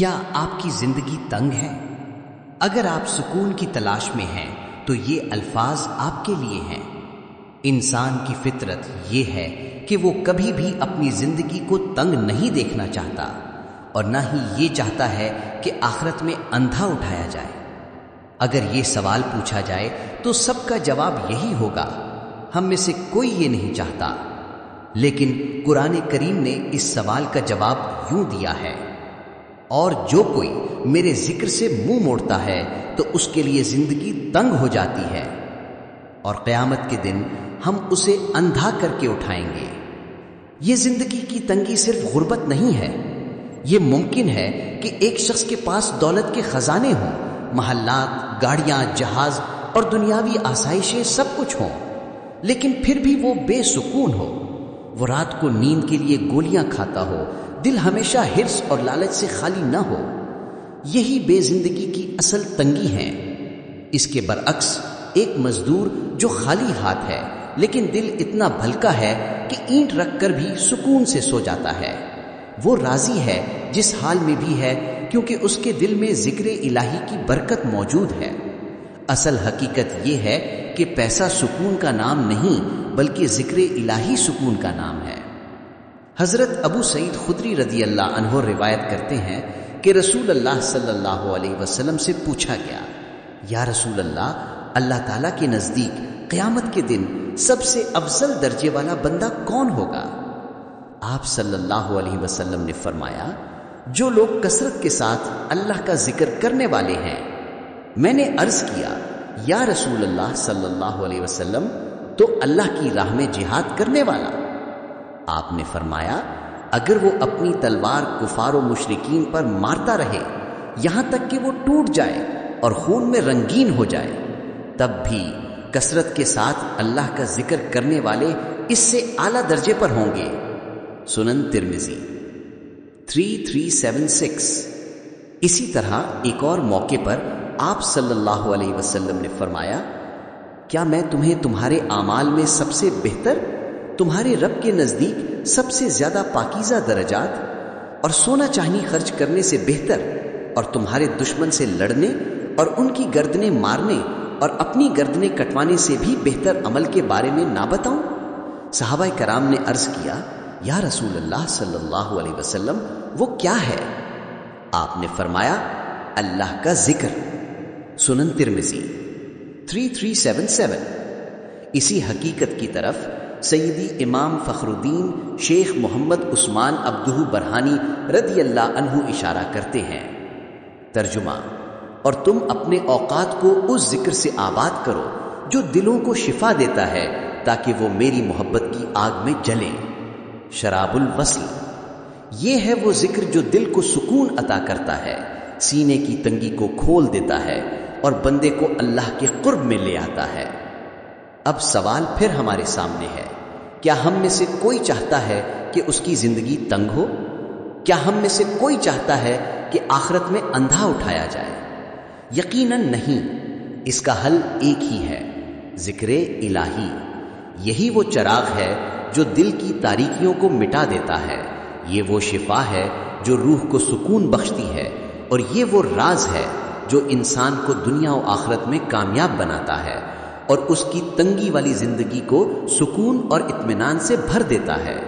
کیا آپ کی زندگی تنگ ہے؟ اگر آپ سکون کی تلاش میں ہیں تو یہ الفاظ آپ کے لیے ہیں۔ انسان کی فطرت یہ ہے کہ وہ کبھی بھی اپنی زندگی کو تنگ نہیں دیکھنا چاہتا اور نہ ہی یہ چاہتا ہے کہ آخرت میں اندھا اٹھایا جائے۔ اگر یہ سوال پوچھا جائے تو سب کا جواب یہی ہوگا، ہم میں سے کوئی یہ نہیں چاہتا۔ لیکن قرآن کریم نے اس سوال کا جواب یوں دیا ہے، اور جو کوئی میرے ذکر سے منہ موڑتا ہے تو اس کے لیے زندگی تنگ ہو جاتی ہے اور قیامت کے دن ہم اسے اندھا کر کے اٹھائیں گے۔ یہ زندگی کی تنگی صرف غربت نہیں ہے، یہ ممکن ہے کہ ایک شخص کے پاس دولت کے خزانے ہوں، محلات، گاڑیاں، جہاز اور دنیاوی آسائشیں سب کچھ ہوں، لیکن پھر بھی وہ بے سکون ہو۔ وہ رات کو نیند کے لیے گولیاں کھاتا ہو، دل ہمیشہ حرص اور لالچ سے خالی نہ ہو۔ یہی بے زندگی کی اصل تنگی ہے۔ اس کے برعکس ایک مزدور جو خالی ہاتھ ہے لیکن دل اتنا بھلکا ہے کہ اینٹ رکھ کر بھی سکون سے سو جاتا ہے، وہ راضی ہے جس حال میں بھی ہے، کیونکہ اس کے دل میں ذکر الہی کی برکت موجود ہے۔ اصل حقیقت یہ ہے کہ پیسہ سکون کا نام نہیں بلکہ ذکر الہی سکون کا نام ہے۔ حضرت ابو سعید خدری رضی اللہ عنہ روایت کرتے ہیں کہ رسول اللہ صلی اللہ علیہ وسلم سے پوچھا گیا، یا رسول اللہ تعالیٰ کے نزدیک قیامت کے دن سب سے افضل درجے والا بندہ کون ہوگا؟ آپ صلی اللہ علیہ وسلم نے فرمایا، جو لوگ کثرت کے ساتھ اللہ کا ذکر کرنے والے ہیں۔ میں نے عرض کیا، یا رسول اللہ صلی اللہ علیہ وسلم، تو اللہ کی راہ میں جہاد کرنے والا؟ آپ نے فرمایا، اگر وہ اپنی تلوار کفار و مشرکین پر مارتا رہے یہاں تک کہ وہ ٹوٹ جائے اور خون میں رنگین ہو جائے، تب بھی کثرت کے ساتھ اللہ کا ذکر کرنے والے اس سے اعلیٰ درجے پر ہوں گے۔ سنن ترمذی 3376۔ اسی طرح ایک اور موقع پر آپ صلی اللہ علیہ وسلم نے فرمایا، کیا میں تمہیں تمہارے اعمال میں سب سے بہتر، تمہارے رب کے نزدیک سب سے زیادہ پاکیزہ درجات اور سونا چاندی خرچ کرنے سے بہتر اور تمہارے دشمن سے لڑنے اور ان کی گردنیں مارنے اور اپنی گردنیں کٹوانے سے بھی بہتر عمل کے بارے میں نہ بتاؤں؟ صحابہ کرام نے عرض کیا، یا رسول اللہ صلی اللہ علیہ وسلم، وہ کیا ہے؟ آپ نے فرمایا، اللہ کا ذکر۔ سنن ترمذی 3377۔ اسی حقیقت کی طرف سیدی امام فخر الدین شیخ محمد عثمان عبدہ برہانی رضی اللہ عنہ اشارہ کرتے ہیں۔ ترجمہ، اور تم اپنے اوقات کو اس ذکر سے آباد کرو جو دلوں کو شفا دیتا ہے تاکہ وہ میری محبت کی آگ میں جلیں۔ شراب الوصل، یہ ہے وہ ذکر جو دل کو سکون عطا کرتا ہے، سینے کی تنگی کو کھول دیتا ہے اور بندے کو اللہ کے قرب میں لے آتا ہے۔ اب سوال پھر ہمارے سامنے ہے، کیا ہم میں سے کوئی چاہتا ہے کہ اس کی زندگی تنگ ہو؟ کیا ہم میں سے کوئی چاہتا ہے کہ آخرت میں اندھا اٹھایا جائے؟ یقیناً نہیں۔ اس کا حل ایک ہی ہے، ذکر الہی۔ یہی وہ چراغ ہے جو دل کی تاریکیوں کو مٹا دیتا ہے، یہ وہ شفا ہے جو روح کو سکون بخشتی ہے، اور یہ وہ راز ہے جو انسان کو دنیا و آخرت میں کامیاب بناتا ہے اور اس کی تنگی والی زندگی کو سکون اور اطمینان سے بھر دیتا ہے۔